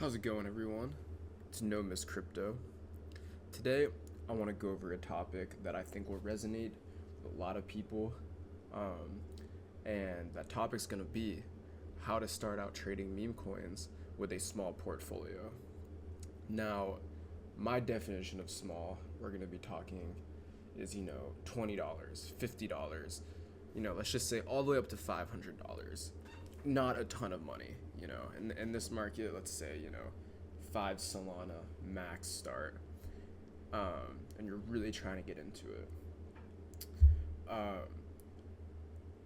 How's it going, everyone? It's No Miss Crypto. Today, I want to go over a topic that I think will resonate with a lot of people, um, and that topic's gonna be how to start out trading meme coins with a small portfolio. Now, my definition of small, we're gonna be talking is $20, $50. Let's just say all the way up to $500. Not a ton of money. In this market, let's say 5 Solana max start, and you're really trying to get into it. Um,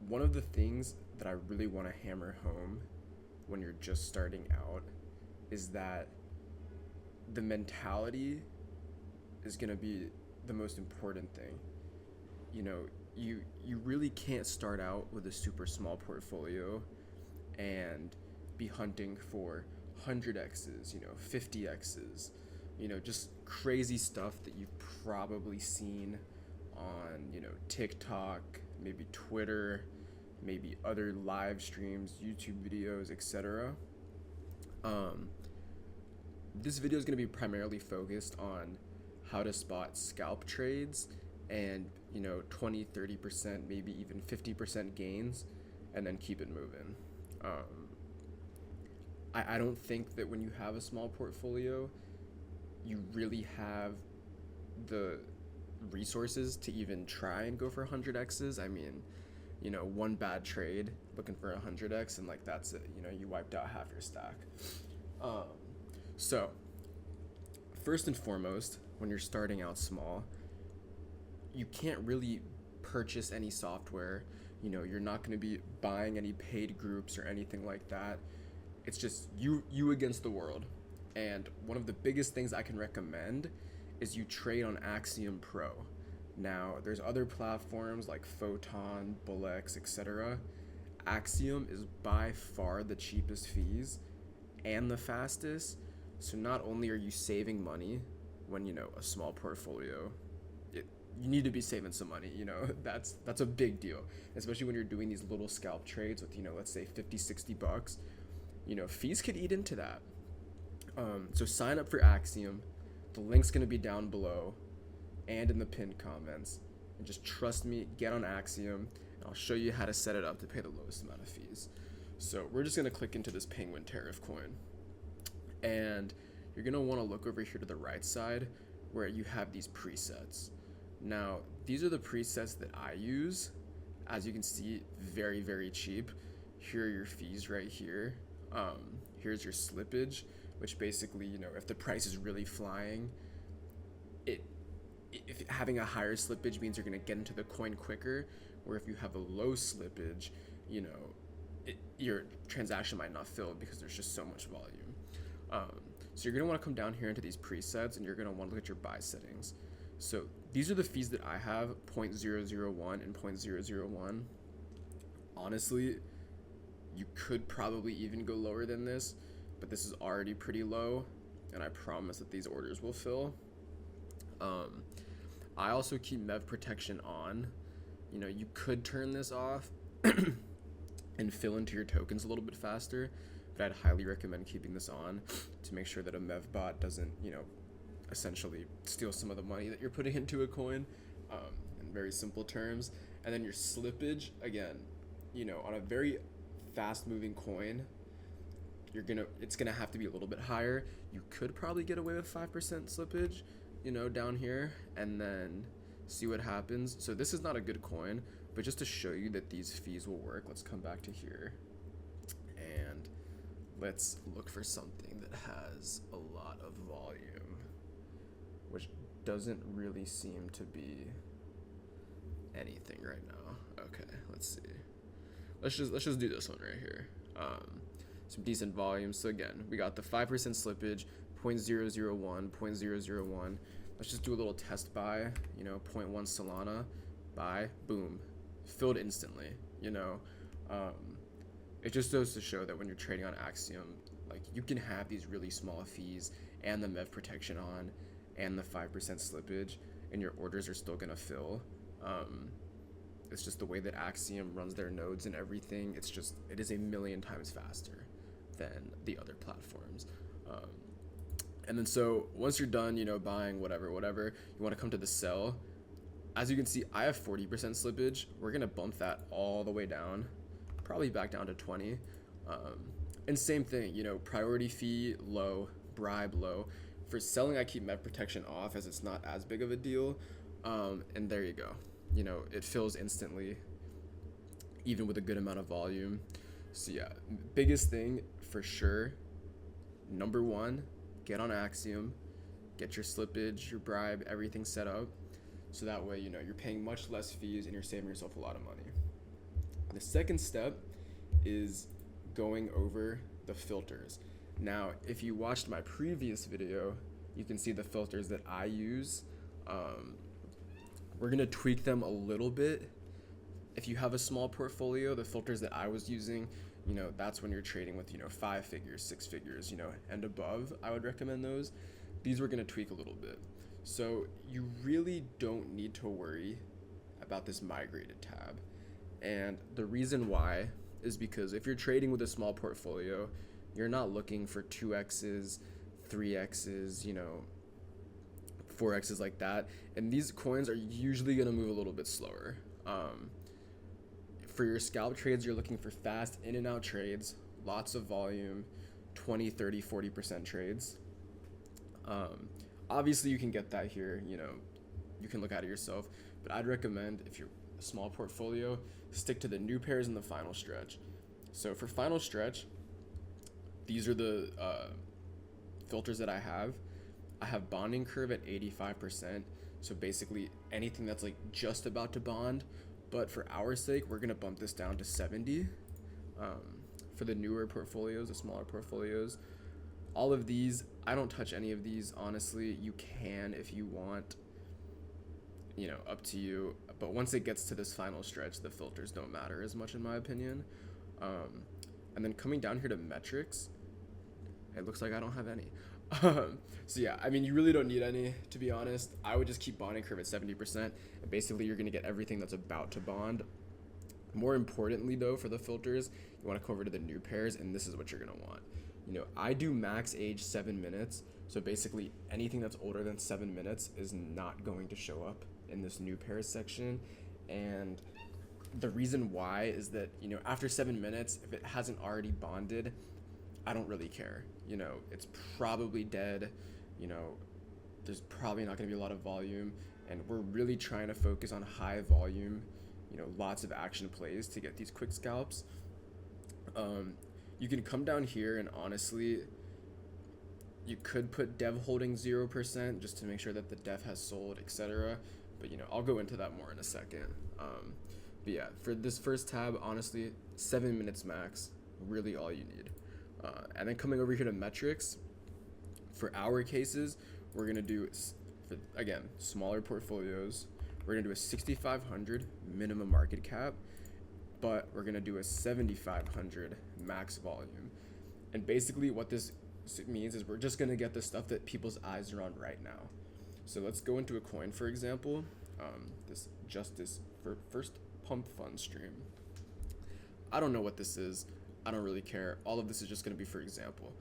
One of the things that I really want to hammer home when you're just starting out is that the mentality is going to be the most important thing. You really can't start out with a super small portfolio and be hunting for 100x's, 50x's, just crazy stuff that you've probably seen on, TikTok, maybe Twitter, maybe other live streams, YouTube videos, etc. This video is going to be primarily focused on how to spot scalp trades and 20, 30%, maybe even 50% gains, and then keep it moving. I don't think that when you have a small portfolio, you really have the resources to even try and go for 100x's. I mean, one bad trade looking for 100x and that's it. You wiped out half your stack. So, first and foremost, when you're starting out small, you can't really purchase any software. You're not going to be buying any paid groups or anything like that. It's just you against the world. And one of the biggest things I can recommend is you trade on Axiom Pro. Now, there's other platforms like Photon, Bullex, etc. Axiom is by far the cheapest fees and the fastest. So not only are you saving money when, a small portfolio, you need to be saving some money. That's a big deal, especially when you're doing these little scalp trades with, let's say $50-$60. Fees could eat into that. So sign up for Axiom. The link's going to be down below and in the pinned comments. And just trust me, get on Axiom, and I'll show you how to set it up to pay the lowest amount of fees. So we're just going to click into this Penguin tariff coin. And you're going to want to look over here to the right side where you have these presets. Now, these are the presets that I use. As you can see, very, very cheap. Here are your fees right here. Here's your slippage, which basically, if the price is really flying, if having a higher slippage means you're going to get into the coin quicker, or if you have a low slippage, your transaction might not fill because there's just so much volume. So you're going to want to come down here into these presets, and you're going to want to look at your buy settings. So these are the fees that I have, 0.001 and 0.001. Honestly, you could probably even go lower than this, but this is already pretty low, and I promise that these orders will fill. I also keep MEV protection on. You could turn this off and fill into your tokens a little bit faster, but I'd highly recommend keeping this on to make sure that a MEV bot doesn't, essentially steal some of the money that you're putting into a coin, in very simple terms. And then your slippage, again, on a very fast moving coin, it's gonna have to be a little bit higher. You could probably get away with 5% slippage, down here, and then see what happens. So this is not a good coin, but just to show you that these fees will work, let's come back to here and let's look for something that has a lot of volume, which doesn't really seem to be anything right now. Okay, let's see. Let's just do this one right here. Some decent volume. So again, we got the 5% slippage, 0.001, 0.001. Let's just do a little test buy, 0.1 Solana, buy, boom, filled instantly. It just goes to show that when you're trading on Axiom, you can have these really small fees and the MEV protection on and the 5% slippage, and your orders are still gonna fill. It's just the way that Axiom runs their nodes and everything. It is a million times faster than the other platforms. Um, and then so once you're done, buying whatever, you want to come to the sell. As you can see, I have 40% slippage. We're gonna bump that all the way down, probably back down to 20. And same thing, priority fee low, bribe low. For selling, I keep MEP protection off as it's not as big of a deal. And there you go. It fills instantly, even with a good amount of volume. So yeah, biggest thing for sure. Number one, get on Axiom, get your slippage, your bribe, everything set up. So that way, you're paying much less fees and you're saving yourself a lot of money. The second step is going over the filters. Now, if you watched my previous video, you can see the filters that I use. We're gonna tweak them a little bit. If you have a small portfolio, the filters that I was using, that's when you're trading with, 5 figures, 6 figures, and above, I would recommend those. These we're gonna tweak a little bit. So you really don't need to worry about this migrated tab. And the reason why is because if you're trading with a small portfolio, you're not looking for 2x's, 3x's, 4x's like that. And these coins are usually going to move a little bit slower. For your scalp trades, you're looking for fast in and out trades, lots of volume, 20, 30, 40% trades. Obviously, you can get that here. You can look at it yourself. But I'd recommend, if you're a small portfolio, stick to the new pairs in the final stretch. So for final stretch, these are the filters that I have. I have bonding curve at 85%. So basically anything that's like just about to bond. But for our sake, we're going to bump this down to 70 for the newer portfolios, the smaller portfolios. All of these, I don't touch any of these, honestly. You can if you want, up to you. But once it gets to this final stretch, the filters don't matter as much in my opinion. And then coming down here to metrics, it looks like I don't have any. So yeah, you really don't need any, to be honest. I would just keep bonding curve at 70%. And basically, you're going to get everything that's about to bond. More importantly, though, for the filters, you want to come over to the new pairs, and this is what you're going to want. I do max age 7 minutes. So basically, anything that's older than 7 minutes is not going to show up in this new pairs section. And the reason why is that, after 7 minutes, if it hasn't already bonded, I don't really care. It's probably dead. There's probably not going to be a lot of volume. And we're really trying to focus on high volume, lots of action plays to get these quick scalps. You can come down here and honestly, you could put dev holding 0% just to make sure that the dev has sold, etc. But I'll go into that more in a second. But yeah, for this first tab, honestly, 7 minutes max, really all you need. And then coming over here to metrics, for our cases, we're gonna do, again, smaller portfolios. We're gonna do a 6,500 minimum market cap, but we're gonna do a 7,500 max volume. And basically what this means is we're just gonna get the stuff that people's eyes are on right now. So let's go into a coin, for example, this Justice for First Pump Fund stream. I don't know what this is. I don't really care. All of this is just gonna be for example.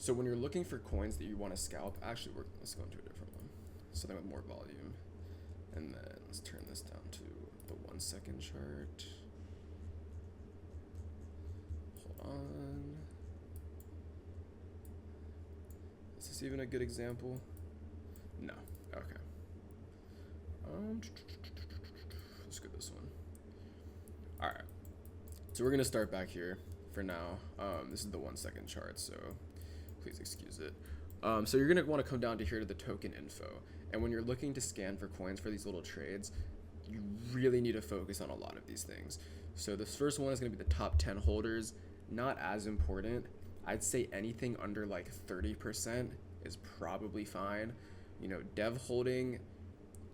So when you're looking for coins that you want to scalp, actually, let's go into a different one. Something with more volume. And then let's turn this down to the 1 second chart. Hold on. Is this even a good example? No. Okay. Let's go this one. All right. So we're gonna start back here for now. This is the 1 second chart, so please excuse it. So you're gonna want to come down to here to the token info, and when you're looking to scan for coins for these little trades, you really need to focus on a lot of these things. So this first one is gonna be the top 10 holders. Not as important. I'd say anything under like 30% is probably fine. Dev holding,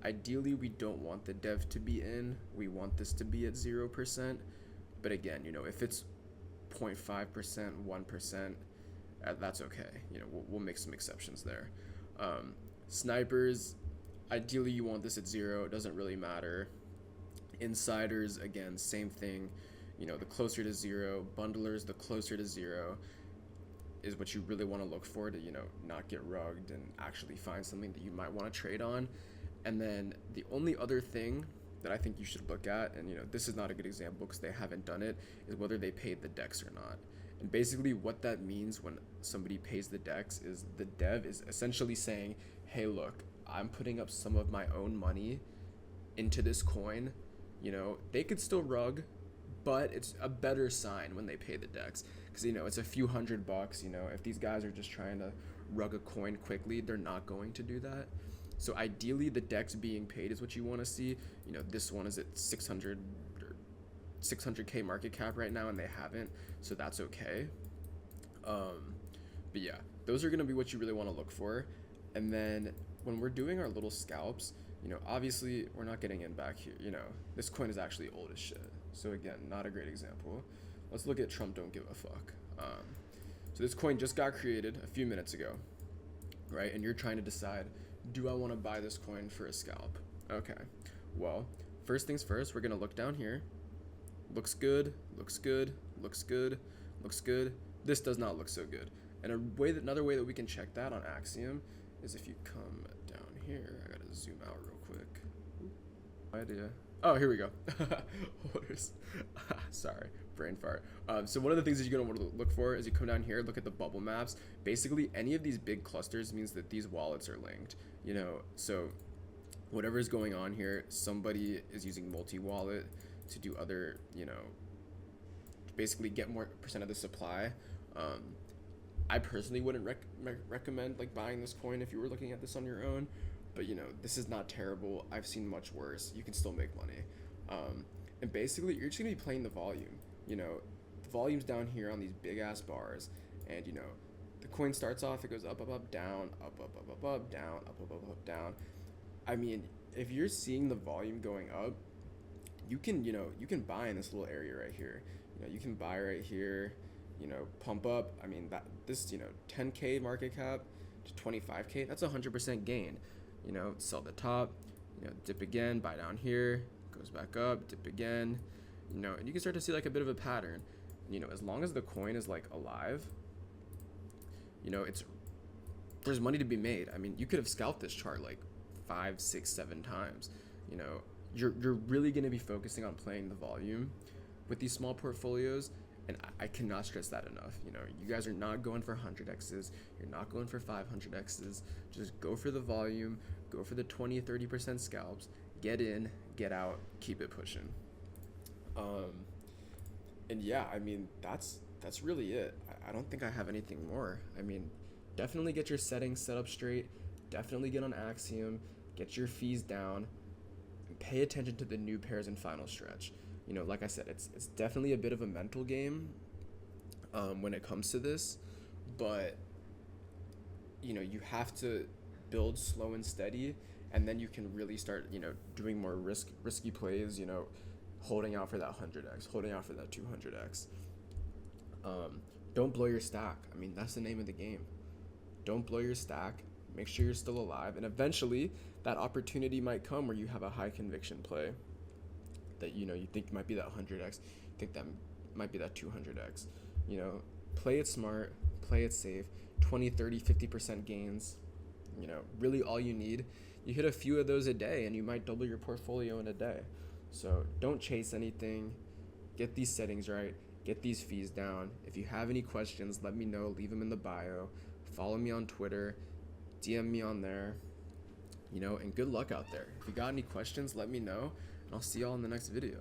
ideally we don't want the dev to be in. We want this to be at 0%. But again, if it's 0.5%, 1%, that's okay. We'll make some exceptions there. Snipers, ideally you want this at 0. It doesn't really matter. Insiders, again, same thing. The closer to 0. Bundlers, the closer to 0. is what you really want to look for to, not get rugged and actually find something that you might want to trade on. And then the only other thing that I think you should look at, and this is not a good example because they haven't done it, is whether they paid the DEX or not. And basically what that means when somebody pays the DEX is the dev is essentially saying, hey, look, I'm putting up some of my own money into this coin. They could still rug, but it's a better sign when they pay the DEX because, it's a few $100. If these guys are just trying to rug a coin quickly, they're not going to do that. So ideally, the DEX being paid is what you want to see. This one is at 600 or 600K market cap right now, and they haven't, so that's okay. But yeah, those are going to be what you really want to look for. And then when we're doing our little scalps, obviously we're not getting in back here. This coin is actually old as shit. So again, not a great example. Let's look at Trump don't give a fuck. So this coin just got created a few minutes ago, right? And you're trying to decide, do I want to buy this coin for a scalp? Okay, well, first things first, we're going to look down here. Looks good, looks good, looks good, looks good. This does not look so good. And another way that we can check that on Axiom is if you come down here. I gotta zoom out real quick. Idea. Oh, here we go. Sorry, brain fart. So one of the things that you're gonna want to look for is you come down here, look at the bubble maps. Basically, any of these big clusters means that these wallets are linked. So whatever is going on here, somebody is using multi-wallet to do other, basically get more percent of the supply. I personally wouldn't recommend buying this coin if you were looking at this on your own, but this is not terrible. I've seen much worse. You can still make money. And basically you're just gonna be playing the volume. The volume's down here on these big ass bars, and the coin starts off, it goes up, up, up, down, up, up, up, up, up, down, up, up, up, up, down. I mean, if you're seeing the volume going up, you can buy in this little area right here. You can buy right here, pump up. I mean, this 10K market cap to 25K, that's 100% gain. Sell the top, dip again, buy down here, goes back up, dip again, and you can start to see a bit of a pattern. As long as the coin is alive, there's money to be made. I mean, you could have scalped this chart 5, 6, 7 times. You're really going to be focusing on playing the volume with these small portfolios, and I cannot stress that enough. You guys are not going for 100x's, you're not going for 500x's. Just go for the volume, go for the 20-30% scalps, get in, get out, keep it pushing. And yeah, I mean, that's really it. I don't think I have anything more. I mean, definitely get your settings set up straight, definitely get on Axiom, get your fees down, and pay attention to the new pairs and final stretch. Like I said, it's definitely a bit of a mental game when it comes to this, but you have to build slow and steady, and then you can really start doing more risky plays, holding out for that 100x, holding out for that 200x. Don't blow your stack. I mean, that's the name of the game. Don't blow your stack. Make sure you're still alive, and eventually that opportunity might come where you have a high conviction play that you think might be that 100x, think that might be that 200x. Play it smart, play it safe. 20, 30, 50% gains. Really all you need. You hit a few of those a day and you might double your portfolio in a day. So don't chase anything. Get these settings right, get these fees down. If you have any questions, let me know, leave them in the bio. Follow me on Twitter, DM me on there, and good luck out there. If you got any questions, let me know, and I'll see y'all in the next video.